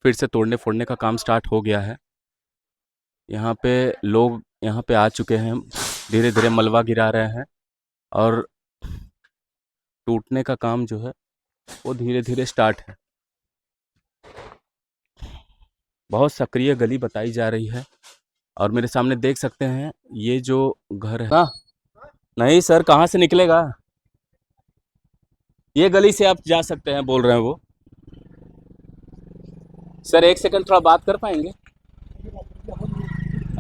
फिर से तोड़ने फोड़ने का काम स्टार्ट हो गया है। यहाँ पे लोग यहाँ पे आ चुके हैं, धीरे धीरे मलबा गिरा रहे हैं और टूटने का काम जो है वो धीरे धीरे स्टार्ट है। बहुत सक्रिय गली बताई जा रही है और मेरे सामने देख सकते हैं ये जो घर है ना। नहीं सर, कहाँ से निकलेगा? ये गली से आप जा सकते हैं, बोल रहे हैं वो। सर एक सेकंड थोड़ा बात कर पाएंगे?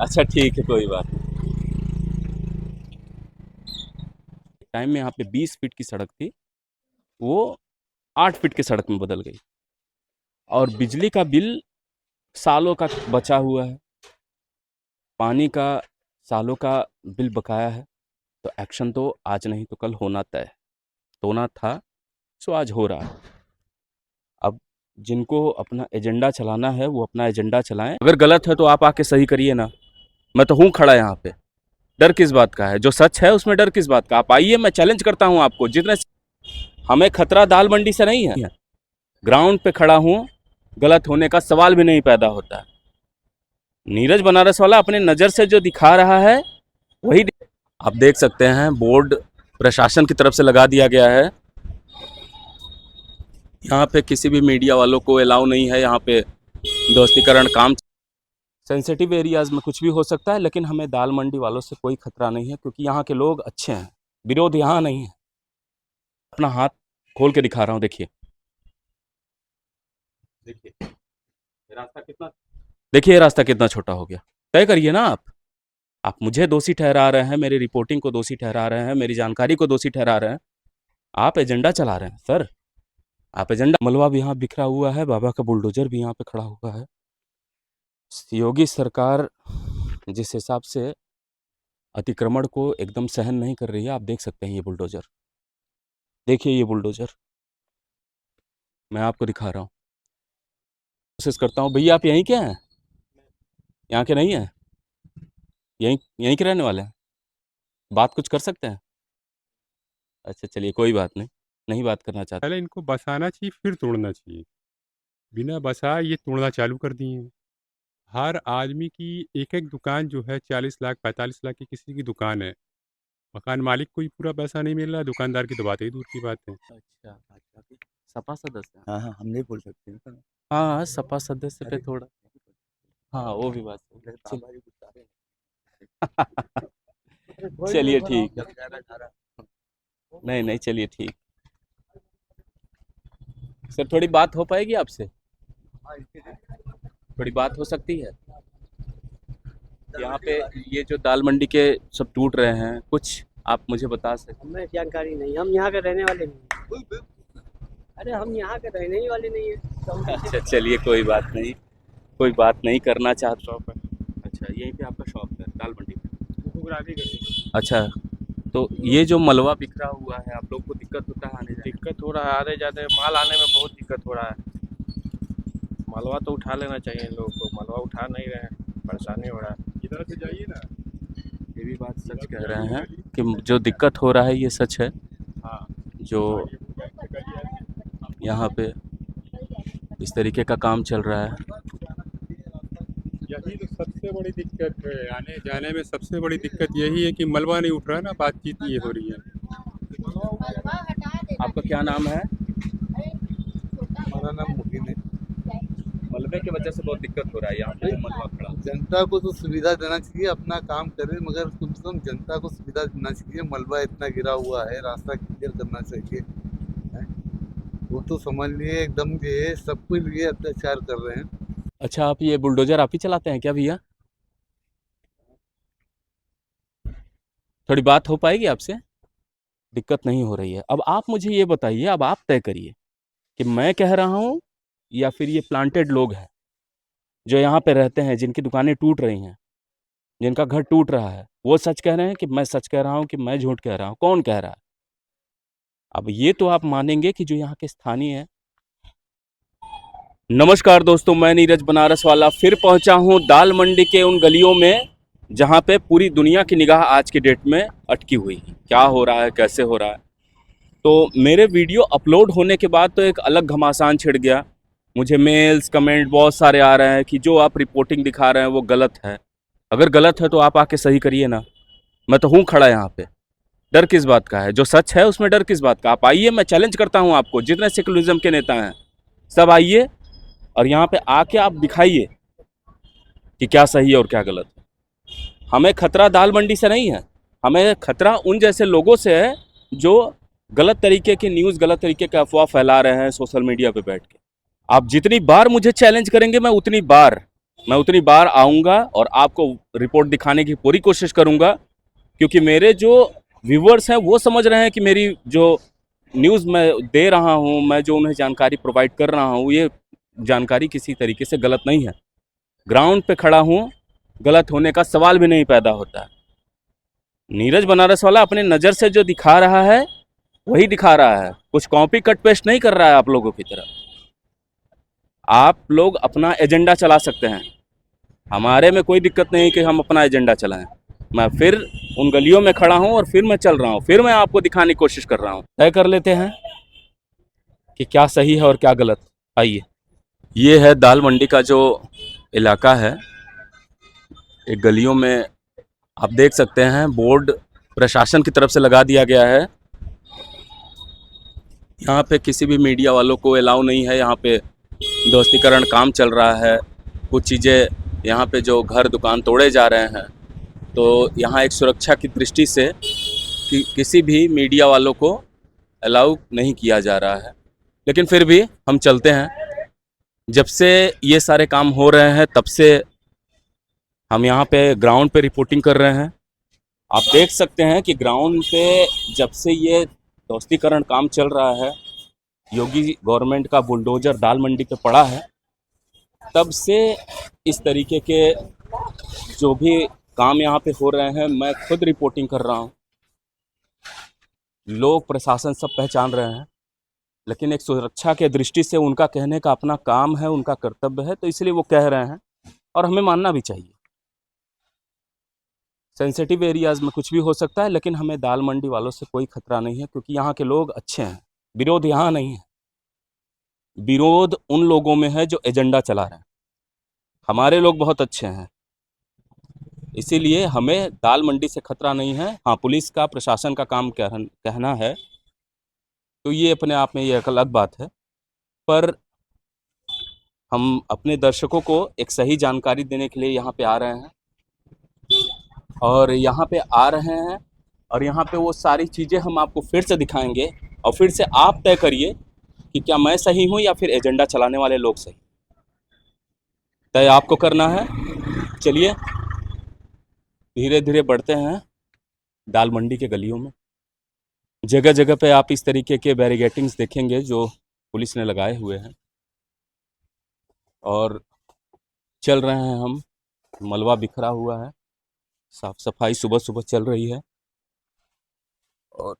अच्छा ठीक है, कोई बात नहीं। टाइम में यहाँ पे 20 फीट की सड़क थी, वो 8 फीट की सड़क में बदल गई और बिजली का बिल सालों का बचा हुआ है, पानी का सालों का बिल बकाया है। तो एक्शन तो आज नहीं तो कल होना तय है, होना था सो आज हो रहा है। अब जिनको अपना एजेंडा चलाना है वो अपना एजेंडा चलाएं, अगर गलत है तो आप आके सही करिए ना। मैं तो हूँ खड़ा यहाँ पे, डर किस बात का है? जो सच है उसमें डर किस बात का? आप आइए, मैं चैलेंज करता हूँ आपको। जितने हमें खतरा दाल मंडी से नहीं है, ग्राउंड पे खड़ा हूँ, गलत होने का सवाल भी नहीं पैदा होता। नीरज बनारस वाला अपने नज़र से जो दिखा रहा है वही आप देख सकते हैं। बोर्ड प्रशासन की तरफ से लगा दिया गया है। यहाँ पे किसी भी मीडिया वालों को अलाउ नहीं है। यहाँ पे दोस्तीकरण काम, सेंसिटिव एरियाज में कुछ भी हो सकता है, लेकिन हमें दाल मंडी वालों से कोई खतरा नहीं है क्योंकि यहाँ के लोग अच्छे हैं। विरोध यहाँ नहीं है। अपना हाथ खोल के दिखा रहा हूँ, देखिए देखिए रास्ता कितना, देखिए रास्ता कितना छोटा हो गया। तय करिए ना आप मुझे दोषी ठहरा रहे हैं, मेरी रिपोर्टिंग को दोषी ठहरा रहे हैं, मेरी जानकारी को दोषी ठहरा रहे हैं। आप एजेंडा चला रहे हैं सर, आप एजेंडा। मलबा भी यहाँ बिखरा हुआ है, बाबा का बुलडोजर भी यहाँ पे खड़ा हुआ है। योगी सरकार जिस हिसाब से अतिक्रमण को एकदम सहन नहीं कर रही है, आप देख सकते हैं ये बुलडोजर, देखिए ये बुलडोजर, मैं आपको दिखा रहा हूँ। कोशिश करता हूँ। भैया आप यहीं के हैं? यहाँ के नहीं हैं? यहीं यहीं के रहने वाले हैं? बात कुछ कर सकते हैं? अच्छा चलिए, कोई बात नहीं, नहीं बात करना चाहते। पहले इनको बसाना चाहिए फिर तोड़ना चाहिए। बिना बसाए ये तोड़ना चालू कर दिए हैं। हर आदमी की एक-एक दुकान जो है 40 लाख 45 लाख की किसी की दुकान है। मकान मालिक को ही पूरा पैसा नहीं मिल रहा है, दुकानदार की तो बात ही दूर की बात है। अच्छा, भाजपा के सपा सदस्य हैं। हाँ, हाँ, हम नहीं बोल सकते हैं सर। हाँ हाँ, सपा सदस्य पे अरे! थोड़ा, हाँ वो भी बात मेरे सही। पापा जी गुस्सा रहे चलिए ठीक है। नहीं नहीं, चलिए ठीक। सर थोड़ी बात हो पाएगी आपसे? थोड़ी बात हो सकती है? यहाँ पे ये जो दाल मंडी के सब टूट रहे हैं, कुछ आप मुझे बता सकते? हमें जानकारी नहीं, हम यहाँ के रहने वाले नहीं। अरे हम यहाँ के रहने ही वाले नहीं है तो हम अच्छा चलिए, कोई बात नहीं, कोई बात नहीं करना चाहते। शॉप है? अच्छा, यहीं पे आपका शॉप है दाल मंडी में? फोटोग्राफी करनी। अच्छा, तो ये जो मलबा बिखरा हुआ है, आप लोग को दिक्कत होता है आने जाने? दिक्कत हो रहा है, आने जाने माल आने में बहुत दिक्कत हो रहा है। मलबा तो उठा लेना चाहिए इन लोगों को, मलबा उठा नहीं रहे हैं, परेशानी हो रहा है। इधर से जाइए ना। ये भी बात सच कह रहे हैं कि जो दिक्कत हो रहा है ये सच है। हाँ। जो यहाँ पे इस तरीके का काम चल रहा है, यही तो सबसे बड़ी दिक्कत है, आने जाने में सबसे बड़ी दिक्कत यही है कि मलबा नहीं उठ रहा है ना, बातचीत ये हो रही है। आपका क्या नाम है? हमारा नाम मुबीन है। मलबे की वजह से बहुत दिक्कत हो रहा है यहाँ पे, जो मलबा खड़ा है। जनता को तो सुविधा देना चाहिए, अपना काम करे, मगर कम से कम जनता को सुविधा देना चाहिए। मलबा इतना गिरा हुआ है, रास्ता क्लियर करना चाहिए। हैं? वो तो समझ लिए एकदम ये सबके लिए अत्याचार कर रहे हैं। अच्छा, आप ये बुलडोजर आप ही चलाते हैं क्या भैया? थोड़ी बात हो पाएगी आपसे? दिक्कत नहीं हो रही है। अब आप मुझे ये बताइए, अब आप तय करिए कि मैं कह रहा हूँ या फिर ये प्लांटेड लोग हैं जो यहाँ पे रहते हैं, जिनकी दुकानें टूट रही हैं, जिनका घर टूट रहा है, वो सच कह रहे हैं कि मैं सच कह रहा हूँ कि मैं झूठ कह रहा हूँ? कौन कह रहा है? अब ये तो आप मानेंगे कि जो यहाँ के स्थानीय हैं। नमस्कार दोस्तों, मैं नीरज बनारस वाला फिर पहुंचा हूं दाल मंडी के उन गलियों में जहां पे पूरी दुनिया की निगाह आज की डेट में अटकी हुई है। क्या हो रहा है, कैसे हो रहा है? तो मेरे वीडियो अपलोड होने के बाद तो एक अलग घमासान छिड़ गया मुझे मेल्स कमेंट बहुत सारे आ रहे हैं कि जो आप रिपोर्टिंग दिखा रहे हैं वो गलत है। अगर गलत है तो आप आके सही करिए ना। मैं तो हूँ खड़ा यहाँ पे। डर किस बात का है? जो सच है उसमें डर किस बात का? आप आइए, मैं चैलेंज करता हूँ आपको, जितने सेकुलरिज्म के नेता हैं सब आइए और यहाँ पे आके आप दिखाइए कि क्या सही है और क्या गलत है। हमें खतरा दाल मंडी से नहीं है, हमें खतरा उन जैसे लोगों से है जो गलत तरीके की न्यूज़, गलत तरीके के अफवाह फैला रहे हैं सोशल मीडिया पे बैठ के। आप जितनी बार मुझे चैलेंज करेंगे मैं उतनी बार आऊँगा और आपको रिपोर्ट दिखाने की पूरी कोशिश करूँगा, क्योंकि मेरे जो व्यूवर्स हैं वो समझ रहे हैं कि मेरी जो न्यूज़ मैं दे रहा हूँ, मैं जो उन्हें जानकारी प्रोवाइड कर रहा हूँ, ये जानकारी किसी तरीके से गलत नहीं है। ग्राउंड पे खड़ा हूँ, गलत होने का सवाल भी नहीं पैदा होता है। नीरज बनारस वाला अपने नज़र से जो दिखा रहा है वही दिखा रहा है, कुछ कॉपी कट पेस्ट नहीं कर रहा है आप लोगों की तरह। आप लोग अपना एजेंडा चला सकते हैं, हमारे में कोई दिक्कत नहीं कि हम अपना एजेंडा चलाएं। मैं फिर उन गलियों में खड़ा हूं और फिर मैं चल रहा हूं, फिर मैं आपको दिखाने की कोशिश कर रहा हूं। तय कर लेते हैं कि क्या सही है और क्या गलत। आइए, ये है दाल मंडी का जो इलाका है। एक गलियों में आप देख सकते हैं बोर्ड प्रशासन की तरफ से लगा दिया गया है। यहाँ पे किसी भी मीडिया वालों को अलाउ नहीं है। यहाँ पे दोस्तीकरण काम चल रहा है। कुछ चीज़ें यहाँ पे जो घर दुकान तोड़े जा रहे हैं, तो यहाँ एक सुरक्षा की दृष्टि से किसी भी मीडिया वालों को अलाउ नहीं किया जा रहा है। लेकिन फिर भी हम चलते हैं। जब से ये सारे काम हो रहे हैं तब से हम यहाँ पे ग्राउंड पे रिपोर्टिंग कर रहे हैं। आप देख सकते हैं कि ग्राउंड पे जब से ये दोस्तीकरण काम चल रहा है, योगी गवर्नमेंट का बुलडोजर दाल मंडी पे पड़ा है, तब से इस तरीके के जो भी काम यहाँ पे हो रहे हैं मैं खुद रिपोर्टिंग कर रहा हूँ। लोग प्रशासन सब पहचान रहे हैं, लेकिन एक सुरक्षा के दृष्टि से उनका कहने का अपना काम है, उनका कर्तव्य है, तो इसलिए वो कह रहे हैं और हमें मानना भी चाहिए। सेंसिटिव एरियाज़ में कुछ भी हो सकता है, लेकिन हमें दाल मंडी वालों से कोई खतरा नहीं है, क्योंकि यहाँ के लोग अच्छे हैं। विरोध यहाँ नहीं है, विरोध उन लोगों में है जो एजेंडा चला रहे हैं। हमारे लोग बहुत अच्छे हैं, इसीलिए हमें दाल मंडी से खतरा नहीं है। हाँ, पुलिस का, प्रशासन का काम कहना है तो ये अपने आप में ये एक अलग बात है, पर हम अपने दर्शकों को एक सही जानकारी देने के लिए यहाँ पे आ रहे हैं और यहाँ पे आ रहे हैं और यहाँ पे वो सारी चीज़ें हम आपको फिर से दिखाएंगे और फिर से आप तय करिए कि क्या मैं सही हूँ या फिर एजेंडा चलाने वाले लोग सही। तय आपको करना है। चलिए धीरे धीरे बढ़ते हैं दाल मंडी के गलियों में। जगह जगह पे आप इस तरीके के बैरिगेटिंग्स देखेंगे जो पुलिस ने लगाए हुए हैं और चल रहे हैं हम। मलबा बिखरा हुआ है, साफ सफाई सुबह सुबह चल रही है और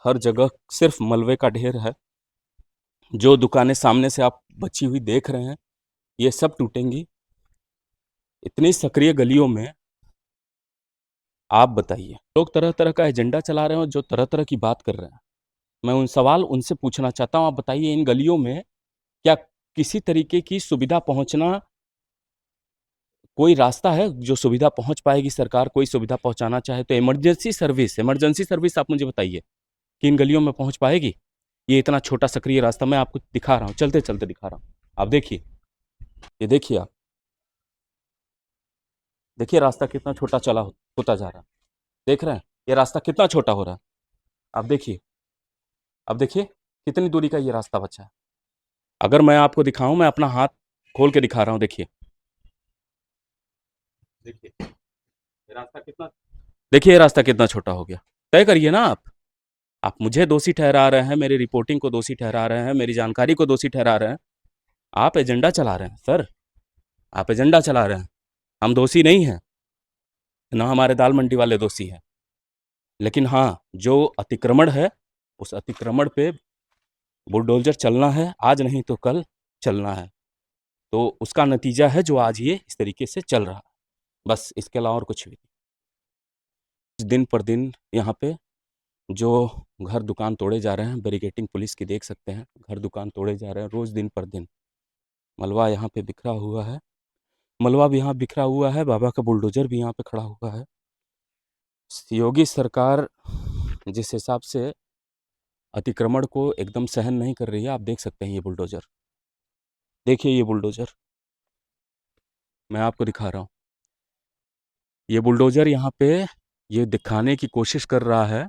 हर जगह सिर्फ मलबे का ढेर है। जो दुकानें सामने से आप बची हुई देख रहे हैं ये सब टूटेंगी। इतनी सक्रिय गलियों में आप बताइए, लोग तरह तरह का एजेंडा चला रहे हैं और जो तरह तरह की बात कर रहे हैं, मैं उन सवाल उनसे पूछना चाहता हूँ। आप बताइए, इन गलियों में क्या किसी तरीके की सुविधा पहुंचना, कोई रास्ता है जो सुविधा पहुंच पाएगी? सरकार कोई सुविधा पहुंचाना चाहे तो इमरजेंसी सर्विस आप मुझे बताइए कि इन गलियों में पहुंच पाएगी? ये इतना छोटा सक्रिय रास्ता मैं आपको दिखा रहा हूँ, चलते चलते दिखा रहा हूँ। आप देखिए, ये देखिए, आप देखिए रास्ता कितना छोटा होता जा रहा है। देख रहे हैं ये रास्ता कितना छोटा हो रहा है? आप देखिए, अब देखिए कितनी दूरी का ये रास्ता बचा है। अगर मैं आपको दिखाऊं, मैं अपना हाथ खोल के दिखा रहा हूं, देखिए देखिए ये रास्ता कितना, देखिए ये रास्ता कितना छोटा हो गया। तय करिए ना आप मुझे दोषी ठहरा रहे हैं, मेरी रिपोर्टिंग को दोषी ठहरा रहे हैं, मेरी जानकारी को दोषी ठहरा रहे हैं। आप एजेंडा चला रहे हैं सर, आप एजेंडा चला रहे हैं। हम दोषी नहीं हैं, ना हमारे दाल मंडी वाले दोषी हैं, लेकिन हाँ, जो अतिक्रमण है उस अतिक्रमण पे बुलडोजर चलना है, आज नहीं तो कल चलना है। तो उसका नतीजा है जो आज ये इस तरीके से चल रहा है, बस इसके अलावा और कुछ भी नहीं। दिन पर दिन यहाँ पे जो घर दुकान तोड़े जा रहे हैं, बैरिकेटिंग पुलिस की देख सकते हैं, घर दुकान तोड़े जा रहे हैं रोज़ दिन पर दिन। मलबा यहाँ पे बिखरा हुआ है, मलबा भी यहाँ बिखरा हुआ है, बाबा का बुलडोजर भी यहाँ पे खड़ा हुआ है। योगी सरकार जिस हिसाब से अतिक्रमण को एकदम सहन नहीं कर रही है, आप देख सकते हैं ये बुलडोजर, देखिए ये बुलडोजर, मैं आपको दिखा रहा हूँ। ये बुलडोजर यहाँ पे ये दिखाने की कोशिश कर रहा है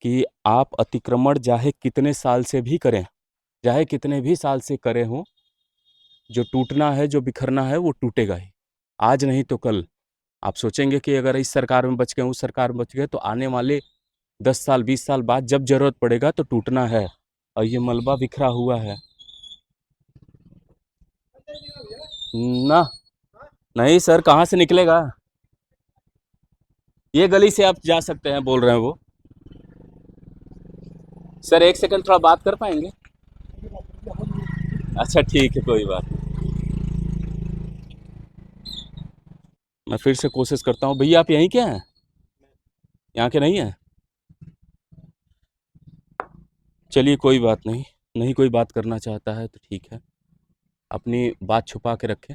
कि आप अतिक्रमण चाहे कितने साल से भी करें, चाहे कितने भी साल से करे हों, जो टूटना है, जो बिखरना है, वो टूटेगा ही, आज नहीं तो कल। आप सोचेंगे कि अगर इस सरकार में बच गए, उस सरकार में बच गए, तो आने वाले 10 साल 20 साल बाद जब ज़रूरत पड़ेगा तो टूटना है। और ये मलबा बिखरा हुआ है ना, नहीं सर, कहाँ से निकलेगा? ये गली से आप जा सकते हैं, बोल रहे हैं वो। सर 1 सेकंड थोड़ा बात कर पाएंगे? अच्छा ठीक है, कोई बात नहीं। मैं फिर से कोशिश करता हूँ। भैया आप यहीं के हैं? यहाँ के नहीं हैं? चलिए कोई बात नहीं, नहीं कोई बात करना चाहता है तो ठीक है, अपनी बात छुपा के रखें।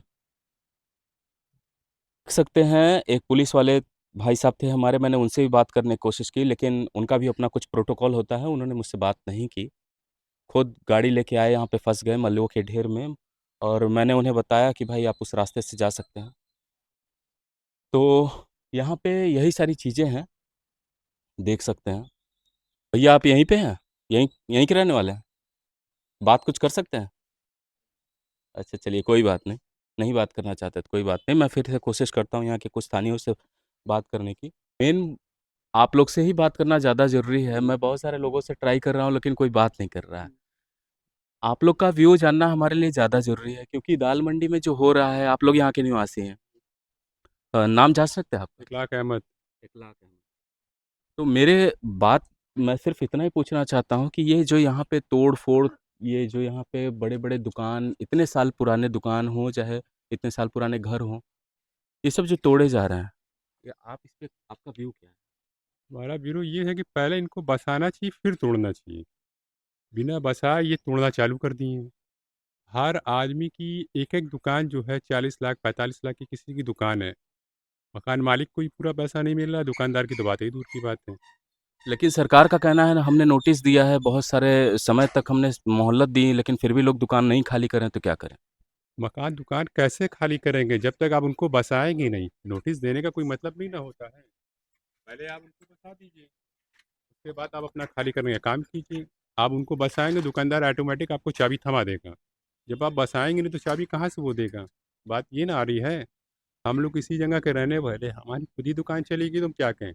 देख सकते हैं एक पुलिस वाले भाई साहब थे हमारे, मैंने उनसे भी बात करने की कोशिश की, लेकिन उनका भी अपना कुछ प्रोटोकॉल होता है, उन्होंने मुझसे बात नहीं की। खुद गाड़ी लेके आए, यहाँ पे फंस गए मल्लुओं के ढेर में, और मैंने उन्हें बताया कि भाई आप उस रास्ते से जा सकते हैं। तो यहाँ पे यही सारी चीज़ें हैं, देख सकते हैं। भैया आप यहीं पे हैं? यहीं यहीं के रहने वाले हैं? बात कुछ कर सकते हैं? अच्छा चलिए कोई बात नहीं, नहीं बात करना चाहते तो कोई बात नहीं, मैं फिर से कोशिश करता हूँ यहाँ के कुछ स्थानीयों से बात करने की। मेन आप लोग से ही बात करना ज़्यादा ज़रूरी है, मैं बहुत सारे लोगों से ट्राई कर रहा हूँ लेकिन कोई बात नहीं कर रहा है। आप लोग का व्यू जानना हमारे लिए ज़्यादा ज़रूरी है, क्योंकि दाल मंडी में जो हो रहा है, आप लोग यहाँ के निवासी हैं। नाम जान सकते हैं आपका? इखलाक अहमद। इखलाक अहमद। तो मेरे बात मैं सिर्फ इतना ही पूछना चाहता हूँ कि ये जो यहाँ पे तोड़-फोड़, ये जो यहाँ पे बड़े-बड़े दुकान, इतने साल पुराने दुकान हों, चाहे इतने साल पुराने घर हों, ये सब जो तोड़े जा रहे हैं, ये आप इस पे आपका व्यू क्या है? हमारा ब्यूरो ये है कि पहले इनको बसाना चाहिए, फिर तोड़ना चाहिए। बिना बसाए ये तोड़ना चालू कर दिए हैं। हर आदमी की एक-एक दुकान जो है 40 लाख, 45 लाख की किसी की दुकान है। मकान मालिक को ही पूरा पैसा नहीं मिल रहा है, दुकानदार की तो बात ही दूर की बात है। लेकिन सरकार का कहना है ना, हमने नोटिस दिया है, बहुत सारे समय तक हमने मोहलत दी, लेकिन फिर भी लोग दुकान नहीं खाली करें तो क्या करें? मकान दुकान कैसे खाली करेंगे जब तक आप उनको बसाएँगे नहीं? नोटिस देने का कोई मतलब नहीं ना होता है। पहले आप उनको बसा दीजिए, उसके बाद आप अपना खाली करने का काम कीजिए। आप उनको बसाएँगे, दुकानदार ऑटोमेटिक आपको चाबी थमा देगा। जब आप बसाएँगे नहीं तो चाबी कहाँ से वो देगा? बात ये ना आ रही है। हम लोग इसी जगह के रहने वाले, हमारी खुद ही दुकान चलेगी तो हम क्या कहें?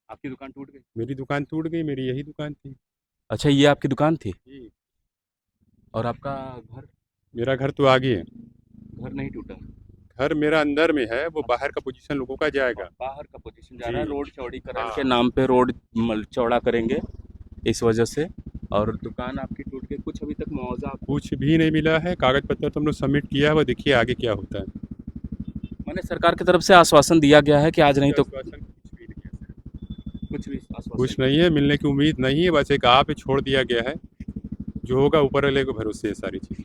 आपकी दुकान टूट गई? मेरी दुकान टूट गई, मेरी यही दुकान थी। अच्छा ये आपकी दुकान थी? जी। और आपका घर? मेरा घर तो आगे है। घर नहीं टूटा? घर मेरा अंदर में है, वो बाहर का पोजीशन लोगों का जाएगा। बाहर का पोजीशन जा रहा है, जी। रोड चौड़ीकरण के हाँ। नाम पे रोड चौड़ा करेंगे इस वजह से, और दुकान आपकी टूट गई। कुछ अभी तक मुआवजा आपको? कुछ भी नहीं मिला है, कागज़ पत्तर तो हम लोग सबमिट किया है, वो देखिए आगे क्या होता है। मैंने सरकार की तरफ से आश्वासन दिया गया है कि आज नहीं तो आश्वासन कुछ भी नहीं है सर। कुछ भी आश्वासन कुछ नहीं है, मिलने की उम्मीद नहीं है, बस एक आप पे छोड़ दिया गया है। जो होगा ऊपर वाले के भरोसे है सारी चीज़।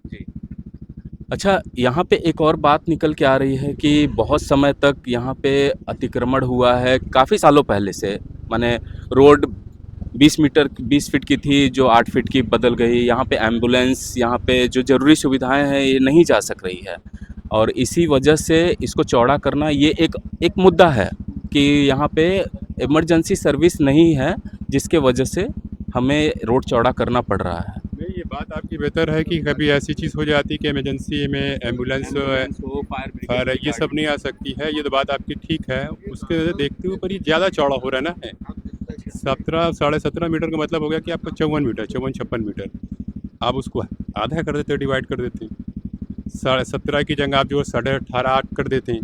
जी। अच्छा यहाँ पे एक और बात निकल के आ रही है कि बहुत समय तक यहाँ पे अतिक्रमण हुआ है, काफ़ी सालों पहले से, माने रोड 20 फीट की थी जो 8 फीट की बदल गई। यहाँ पे एम्बुलेंस, यहाँ पे जो ज़रूरी सुविधाएं हैं ये नहीं जा सक रही है, और इसी वजह से इसको चौड़ा करना ये एक मुद्दा है कि यहाँ पे इमरजेंसी सर्विस नहीं है, जिसके वजह से हमें रोड चौड़ा करना पड़ रहा है। नहीं, ये बात आपकी बेहतर है कि कभी ऐसी चीज़ हो जाती कि इमरजेंसी में एम्बुलेंस हो, फायर ये सब नहीं आ सकती है, ये तो बात आपकी ठीक है। उसके देखते हुए पर ये ज़्यादा चौड़ा हो रहा है ना है। 17 साढ़े 17 मीटर का मतलब हो गया कि आपका 54 मीटर, 54-56 मीटर। आप उसको आधा कर देते, डिवाइड कर देते। 17.5 की जगह आप जो 18.5-8 कर देते हैं।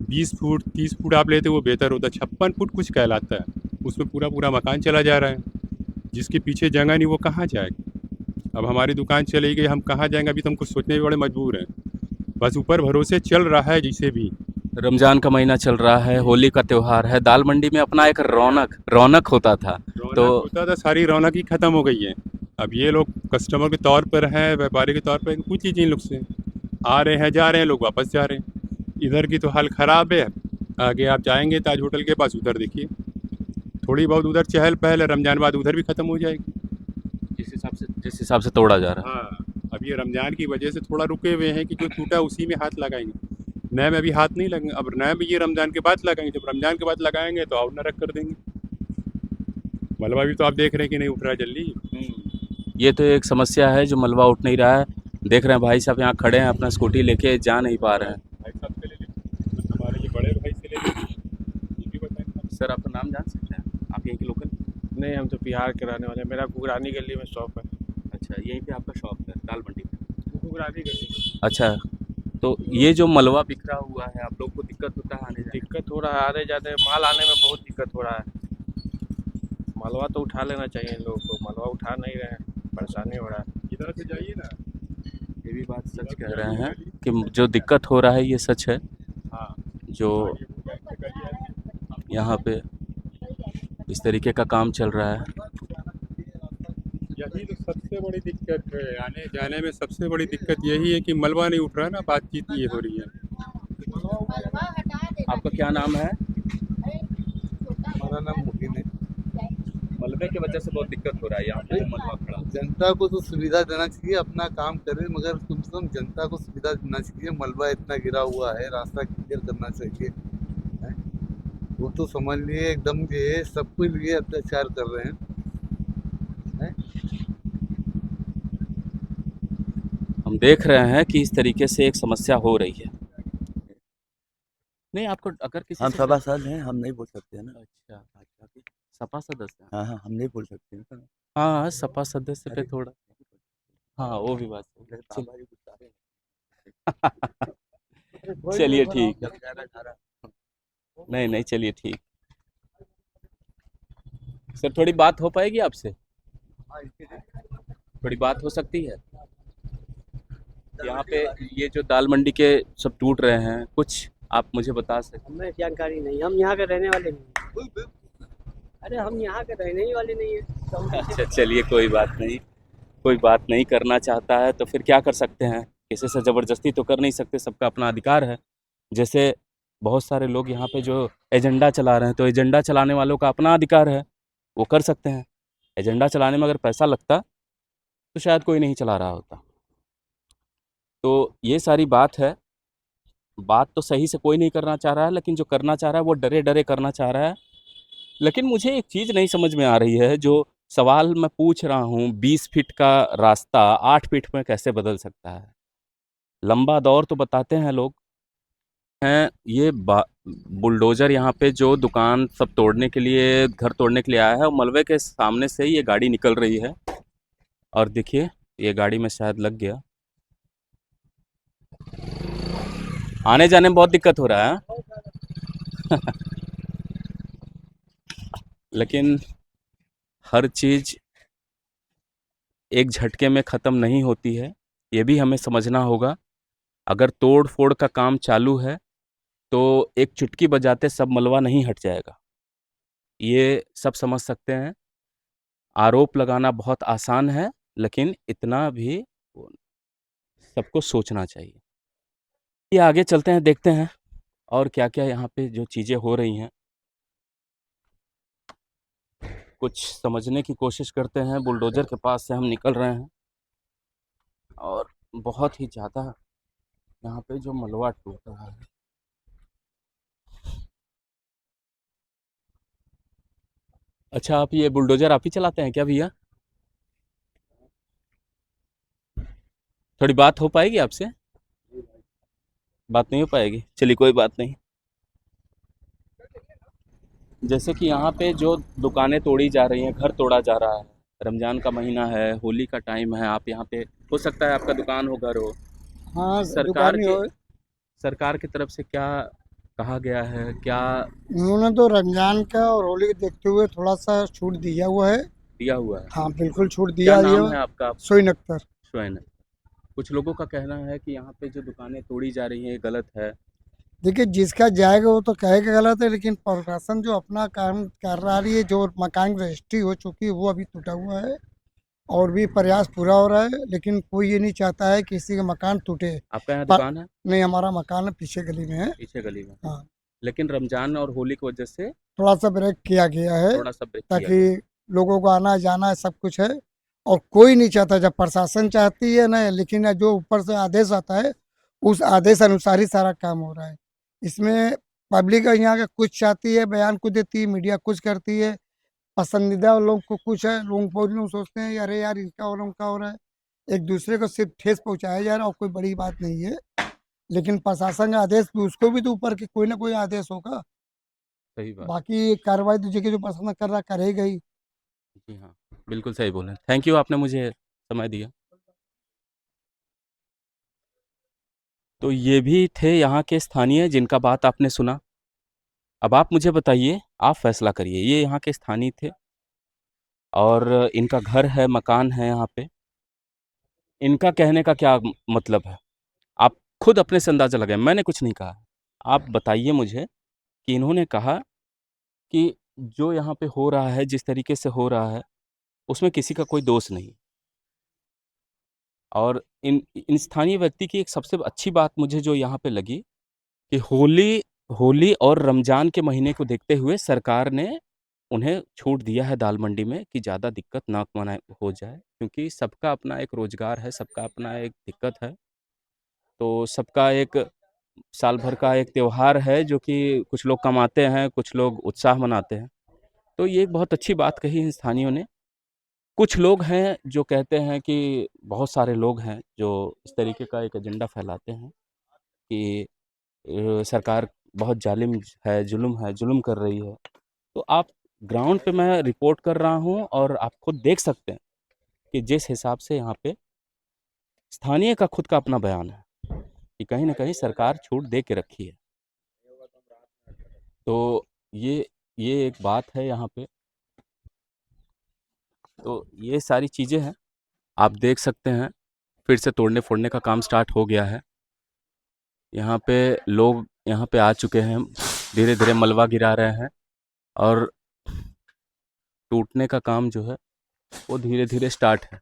20 फुट 30 फुट आप लेते वो बेहतर होता। 56 फुट कुछ कहलाता है, उसमें पूरा पूरा मकान चला जा रहा है। जिसके पीछे जगह नहीं वो कहाँ जाएगा? अब हमारी दुकान चली गई, हम कहाँ जाएंगे? अभी तो हम कुछ सोचने में बड़े मजबूर हैं। बस ऊपर भरोसे चल रहा है जिसे भी। रमज़ान का महीना चल रहा है, होली का त्यौहार है, दाल मंडी में अपना एक रौनक होता था। रौनक तो होता था, सारी रौनक ही खत्म हो गई है। अब ये लोग कस्टमर के तौर पर हैं, व्यापारी के तौर पर पूछ लीजिए इन लोग से। आ रहे हैं, जा रहे हैं, लोग वापस जा रहे हैं। इधर की तो हाल ख़राब है। आगे आप जाएँगे ताज होटल के पास, उधर देखिए थोड़ी बहुत उधर चहल पहल है, रमज़ान बाद उधर भी ख़त्म हो जाएगी। जिस हिसाब से तोड़ा जा रहा है। हाँ, अब ये रमज़ान की वजह से थोड़ा रुके हुए हैं कि जो टूटा उसी में हाथ लगाएँगे। नए में अभी हाथ नहीं लगेंगे, अब नए में ये रमज़ान के बाद लगाएँगे, जब रमज़ान के बाद लगाएँगे तो और नरक कर देंगे। मलबा भी तो आप देख रहे हैं कि नहीं उठ रहा है जल्दी। ये तो एक समस्या है जो मलबा उठ नहीं रहा है। देख रहे हैं भाई साहब यहाँ खड़े हैं, अपना स्कूटी लेके जा नहीं पा रहे हैं। भाई साहब से ले लीजिए, हमारे ये बड़े भाई से ले लीजिए, ये भी बताएँगे। सर आपका नाम जान सकते हैं? आप यहीं के लोकल? नहीं, हम तो बिहार के रहने वाले हैं। मेरा गुगरानी गली में शॉप है। अच्छा, यहीं पे आपका शॉप है दाल मंडी में? गुगरानी गली। अच्छा, तो ये जो मलबा बिखरा हुआ है, आप लोग को दिक्कत होता है आने जाने में? दिक्कत हो रहा है, आने जाने माल आने में बहुत दिक्कत हो रहा है। मलबा तो उठा लेना चाहिए इन लोगों को, मलबा उठा नहीं रहे हैं, परेशानी हो रहा है। इधर से जाइए ना। ये भी बात सच कह रहे हैं कि जो दिक्कत हो रहा है ये सच है। हाँ, जो यहाँ पे इस तरीके का काम चल रहा है। यही तो सबसे बड़ी दिक्कत है, आने जाने में सबसे बड़ी दिक्कत यही है कि मलबा नहीं उठ रहा है ना, बातचीत ये हो रही है। आपका क्या नाम है? हमारा नाम मुबीन है। मलबे की वजह से बहुत दिक्कत हो रहा है यहाँ पे जो मलबा खड़ा है। जनता को तो सुविधा देना चाहिए, अपना काम करे, मगर कम से कम जनता को सुविधा देना चाहिए। मलबा इतना गिरा हुआ है, रास्ता क्लियर करना चाहिए। हैं? वो तो समझ लिए एकदम जो है सबके लिए अत्याचार कर रहे हैं। हैं? हम देख रहे हैं कि इस तरीके से एक समस्या हो रही है। नहीं, आपको अगर किसी हम से सभासद हैं, हम नहीं बोल सकते हैं ना। अच्छा, भाजपा के सपा सदस्य हैं? हाँ, हाँ, हम नहीं बोल सकते हैं ना। हाँ, सपा सदस्य पे अरे! थोड़ा हाँ, वो भी बात सही मेरे है। बाबा जी गुस्सा है। चलिए ठीक है। जब ज़्यादा धारा नहीं, नहीं चलिए ठीक। सर थोड़ी बात हो पाएगी आपसे? थोड़ी बात हो सकती है? यहाँ पे ये जो दाल मंडी के सब टूट रहे हैं, कुछ आप मुझे बता सकते? हमें जानकारी नहीं, हम यहाँ के रहने वाले नहीं हैं। अरे हम यहाँ के रहने ही वाले नहीं है, तो हम अच्छा चलिए कोई बात नहीं। कोई बात नहीं करना चाहता है तो फिर क्या कर सकते हैं? किसी से ज़बरदस्ती तो कर नहीं सकते, सबका अपना अधिकार है। जैसे बहुत सारे लोग यहाँ पे जो एजेंडा चला रहे हैं, तो एजेंडा चलाने वालों का अपना अधिकार है, वो कर सकते हैं। एजेंडा चलाने में अगर पैसा लगता तो शायद कोई नहीं चला रहा होता। तो ये सारी बात है। बात तो सही से कोई नहीं करना चाह रहा है, लेकिन जो करना चाह रहा है वो डरे-डरे करना चाह रहा है। लेकिन मुझे एक चीज़ नहीं समझ में आ रही है, जो सवाल मैं पूछ रहा हूँ 20 फीट का रास्ता 8 फीट में कैसे बदल सकता है? लंबा दौर तो बताते हैं लोग। हैं ये बुलडोज़र यहाँ पे जो दुकान सब तोड़ने के लिए, घर तोड़ने के लिए आया है, और मलबे के सामने से ही ये गाड़ी निकल रही है। और देखिए ये गाड़ी में शायद लग गया। आने जाने में बहुत दिक्कत हो रहा है। लेकिन हर चीज़ एक झटके में ख़त्म नहीं होती है, ये भी हमें समझना होगा। अगर तोड़-फोड़ का काम चालू है, तो एक चुटकी बजाते सब मलबा नहीं हट जाएगा। ये सब समझ सकते हैं। आरोप लगाना बहुत आसान है, लेकिन इतना भी वो सबको सोचना चाहिए। ये आगे चलते हैं, देखते हैं और क्या-क्या यहाँ पे जो चीज़ें हो रही हैं। कुछ समझने की कोशिश करते हैं। बुलडोज़र के पास से हम निकल रहे हैं और बहुत ही ज़्यादा यहाँ पे जो मलबा टूट रहा है। अच्छा, आप ये बुलडोज़र आप ही चलाते हैं क्या भैया? थोड़ी बात हो पाएगी आपसे? बात नहीं हो पाएगी? चलिए कोई बात नहीं। जैसे कि यहाँ पे जो दुकानें तोड़ी जा रही हैं, घर तोड़ा जा रहा है, रमज़ान का महीना है, होली का टाइम है, आप यहाँ पे हो सकता है आपका दुकान हो, घर हो। हाँ, सरकार दुकान ही के हो। सरकार की तरफ से क्या कहा गया है? क्या उन्होंने तो रमजान का और होली को देखते हुए थोड़ा सा छूट दिया हुआ है। दिया हुआ है? हाँ, बिल्कुल छूट क्या दिया नाम दिया। है आपका? सोइन अख्तर। स्वयं। कुछ लोगों का कहना है कि यहाँ पे जो दुकानें तोड़ी जा रही हैं ये गलत है। देखिए, जिसका जाएगा वो तो कहेगा गलत है, लेकिन प्रशासन जो अपना काम कर रहा है, जो मकान की रजिस्ट्री हो चुकी है वो अभी टूटा हुआ है। और भी प्रयास पूरा हो रहा है, लेकिन कोई ये नहीं चाहता है कि किसी का मकान टूटे। आपका यहाँ पर दुकान है नहीं, हमारा मकान पीछे गली में है। पीछे गली में, हाँ, लेकिन रमजान और होली की वजह से थोड़ा सा ब्रेक किया गया है थोड़ा सा ब्रेक किया ताकि गया। लोगों को आना जाना सब कुछ है। और कोई नहीं चाहता, जब प्रशासन चाहती है ना, लेकिन जो ऊपर से आदेश आता है उस आदेश अनुसार ही सारा काम हो रहा है। इसमें पब्लिक यहाँ का कुछ चाहती है, बयान कुछ देती है, मीडिया कुछ करती है। पसंदीदा लोग को कुछ है, लोग बहुत लोग सोचते हैं अरे यार इनका और उनका हो रहा है। एक दूसरे को सिर्फ ठेस पहुंचाया जा रहा है और कोई बड़ी बात नहीं है। लेकिन प्रशासन का आदेश भी, उसको भी तो ऊपर के कोई ना कोई आदेश होगा। सही बात। बाकी कार्रवाई तो जो प्रशासन कर रहा करेगा ही। जी हाँ, बिल्कुल सही बोले। थैंक यू, आपने मुझे समय दिया। तो ये भी थे यहाँ के स्थानीय जिनका बात आपने सुना। अब आप मुझे बताइए, आप फैसला करिए। ये यहाँ के स्थानीय थे और इनका घर है, मकान है यहाँ पे। इनका कहने का क्या मतलब है, आप खुद अपने से अंदाज़ा लगाएं, मैंने कुछ नहीं कहा। आप बताइए मुझे कि इन्होंने कहा कि जो यहाँ पे हो रहा है, जिस तरीके से हो रहा है, उसमें किसी का कोई दोष नहीं। और इन इन स्थानीय व्यक्ति की एक सबसे अच्छी बात मुझे जो यहाँ पे लगी कि होली होली और रमज़ान के महीने को देखते हुए सरकार ने उन्हें छूट दिया है दाल मंडी में कि ज़्यादा दिक्कत ना मना हो जाए, क्योंकि सबका अपना एक रोज़गार है, सबका अपना एक दिक्कत है। तो सबका एक साल भर का एक त्योहार है जो कि कुछ लोग कमाते हैं, कुछ लोग उत्साह मनाते हैं। तो ये एक बहुत अच्छी बात कही है स्थानीयों ने। कुछ लोग हैं जो कहते हैं कि बहुत सारे लोग हैं जो इस तरीके का एक एजेंडा फैलाते हैं कि सरकार बहुत जालिम है, जुल्म कर रही है। तो आप ग्राउंड पे मैं रिपोर्ट कर रहा हूँ और आप खुद देख सकते हैं कि जिस हिसाब से यहाँ पे स्थानीय का खुद का अपना बयान है कि कहीं न कहीं सरकार छूट दे के रखी है। तो ये ये एक बात है यहाँ पे। तो ये सारी चीज़ें हैं, आप देख सकते हैं। फिर से तोड़ने-फोड़ने का काम स्टार्ट हो गया है। यहाँ पे लोग यहाँ पे आ चुके हैं, धीरे-धीरे मलबा गिरा रहे हैं और टूटने का काम जो है वो धीरे-धीरे स्टार्ट है।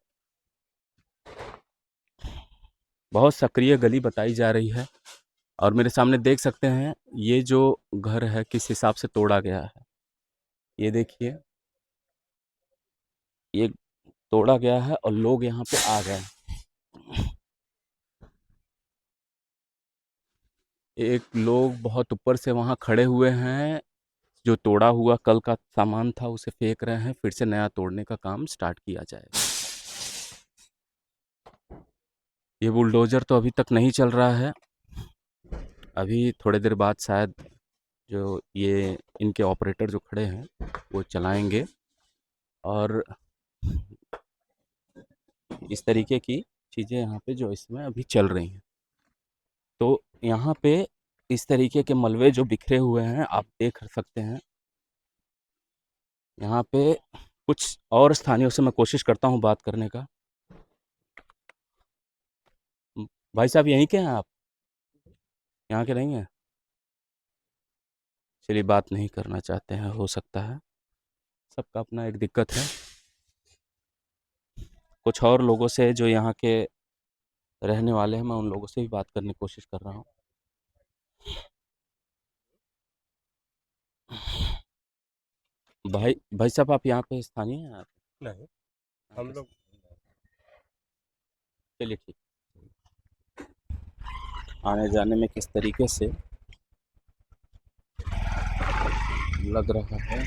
बहुत सक्रिय गली बताई जा रही है और मेरे सामने देख सकते हैं ये जो घर है किस हिसाब से तोड़ा गया है। ये देखिए, ये तोड़ा गया है और लोग यहाँ पे आ गए हैं। एक लोग बहुत ऊपर से वहाँ खड़े हुए हैं, जो तोड़ा हुआ कल का सामान था उसे फेंक रहे हैं, फिर से नया तोड़ने का काम स्टार्ट किया जाएगा। ये बुलडोज़र तो अभी तक नहीं चल रहा है, अभी थोड़ी देर बाद शायद जो ये इनके ऑपरेटर जो खड़े हैं वो चलाएँगे और इस तरीके की चीज़ें यहाँ पे जो इस समय अभी चल रही हैं। तो यहाँ पे इस तरीके के मलबे जो बिखरे हुए हैं आप देख सकते हैं। यहाँ पे कुछ और स्थानीयों से मैं कोशिश करता हूँ बात करने का। भाई साहब यहीं के हैं आप? यहाँ के नहीं हैं? चलिए बात नहीं करना चाहते हैं, हो सकता है। सबका अपना एक दिक्कत है। कुछ और लोगों से जो यहाँ के रहने वाले हैं मैं उन लोगों से भी बात करने की कोशिश कर रहा हूँ। भाई साहब आप यहाँ पे स्थानीय हैं आप? नहीं, हम लोग चलिए ठीक। आने जाने में किस तरीके से लग रहा है।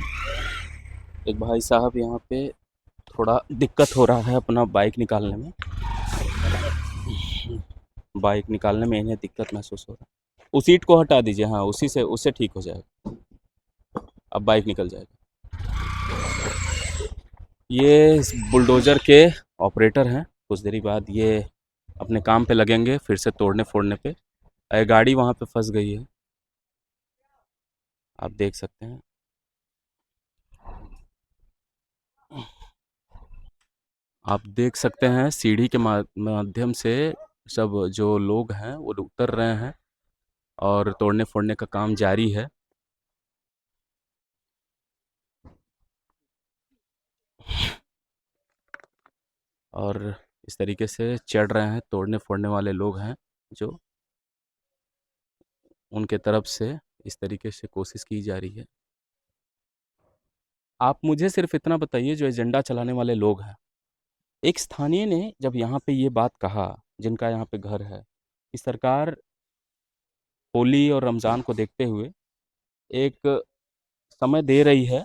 एक भाई साहब यहाँ पे थोड़ा दिक्कत हो रहा है अपना बाइक निकालने में। बाइक निकालने में इन्हें दिक्कत महसूस हो रहा है। उस ईंट को हटा दीजिए, हाँ उसी से उससे ठीक हो जाएगा। अब बाइक निकल जाएगी। ये इस बुलडोज़र के ऑपरेटर हैं। कुछ देरी बाद ये अपने काम पे लगेंगे फिर से तोड़ने-फोड़ने पे। गाड़ी वहाँ पे फँस गई है। आप देख सकते हैं। आप देख सकते हैं सीढ़ी के माध्यम से सब जो लोग हैं वो उतर रहे हैं और तोड़ने-फोड़ने का काम जारी है। और इस तरीके से चढ़ रहे हैं, तोड़ने फोड़ने वाले लोग हैं जो उनके तरफ से इस तरीके से कोशिश की जा रही है। आप मुझे सिर्फ इतना बताइए, जो एजेंडा चलाने वाले लोग हैं, एक स्थानीय ने जब यहाँ पे ये बात कहा, जिनका यहाँ पे घर है, कि सरकार होली और रमज़ान को देखते हुए एक समय दे रही है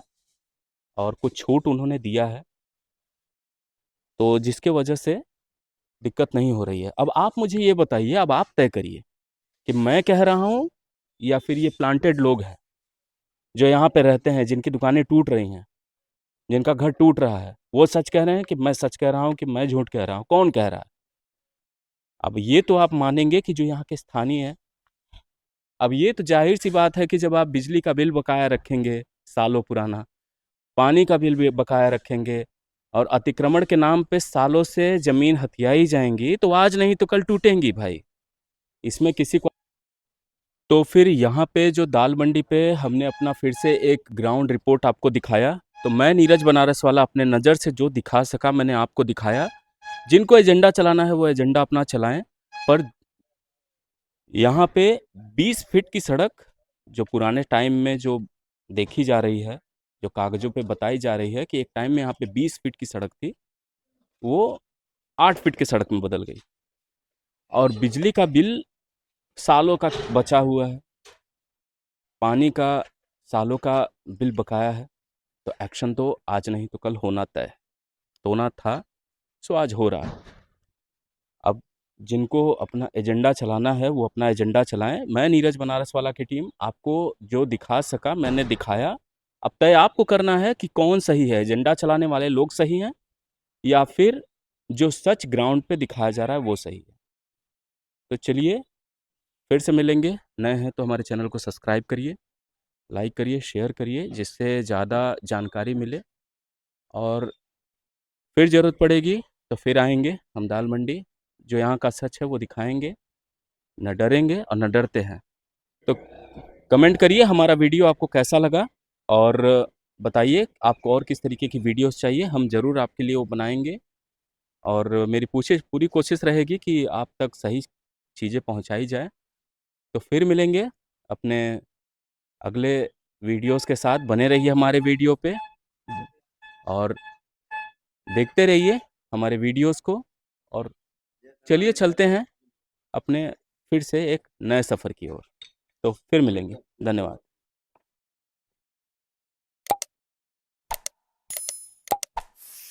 और कुछ छूट उन्होंने दिया है, तो जिसके वजह से दिक्कत नहीं हो रही है। अब आप मुझे ये बताइए, अब आप तय करिए कि मैं कह रहा हूँ या फिर ये प्लांटेड लोग हैं जो यहाँ पे रहते हैं, जिनकी दुकानें टूट रही हैं, जिनका घर टूट रहा है, वो सच कह रहे हैं कि मैं सच कह रहा हूँ कि मैं झूठ कह रहा हूँ? कौन कह रहा है? अब ये तो आप मानेंगे कि जो यहाँ के स्थानीय हैं। अब ये तो जाहिर सी बात है कि जब आप बिजली का बिल बकाया रखेंगे सालों पुराना, पानी का बिल भी बकाया रखेंगे और अतिक्रमण के नाम पे सालों से ज़मीन हथियाई जाएंगी, तो आज नहीं तो कल टूटेंगी भाई, इसमें किसी को। तो फिर यहाँ पे जो दाल मंडी पे हमने अपना फिर से एक ग्राउंड रिपोर्ट आपको दिखाया, तो मैं नीरज बनारस वाला अपने नज़र से जो दिखा सका मैंने आपको दिखाया। जिनको एजेंडा चलाना है वो एजेंडा अपना चलाएं, पर यहाँ पे 20 फीट की सड़क जो पुराने टाइम में जो देखी जा रही है, जो कागज़ों पे बताई जा रही है कि एक टाइम में यहाँ पे 20 फीट की सड़क थी, वो 8 फीट की सड़क में बदल गई। और बिजली का बिल सालों का बचा हुआ है, पानी का सालों का बिल बकाया है। तो एक्शन तो आज नहीं तो कल होना तय है, होना था, सो आज हो रहा है। अब जिनको अपना एजेंडा चलाना है वो अपना एजेंडा चलाएं। मैं नीरज बनारस वाला की टीम आपको जो दिखा सका मैंने दिखाया। अब तय आपको करना है कि कौन सही है, एजेंडा चलाने वाले लोग सही हैं या फिर जो सच ग्राउंड पे दिखाया जा रहा है वो सही है। तो चलिए फिर से मिलेंगे। नए हैं तो हमारे चैनल को सब्सक्राइब करिए, लाइक करिए, शेयर करिए, जिससे ज़्यादा जानकारी मिले। और फिर ज़रूरत पड़ेगी तो फिर आएंगे हम दाल मंडी, जो यहाँ का सच है वो दिखाएंगे। न डरेंगे और न डरते हैं। तो कमेंट करिए हमारा वीडियो आपको कैसा लगा और बताइए आपको और किस तरीके की वीडियोस चाहिए, हम ज़रूर आपके लिए वो बनाएंगे। और मेरी पूरी कोशिश रहेगी कि आप तक सही चीज़ें पहुंचाई जाए। तो फिर मिलेंगे अपने अगले वीडियोस के साथ। बने रहिए हमारे वीडियो पे और देखते रहिए हमारे वीडियोस को। और चलिए चलते हैं अपने फिर से एक नए सफ़र की ओर। तो फिर मिलेंगे। धन्यवाद।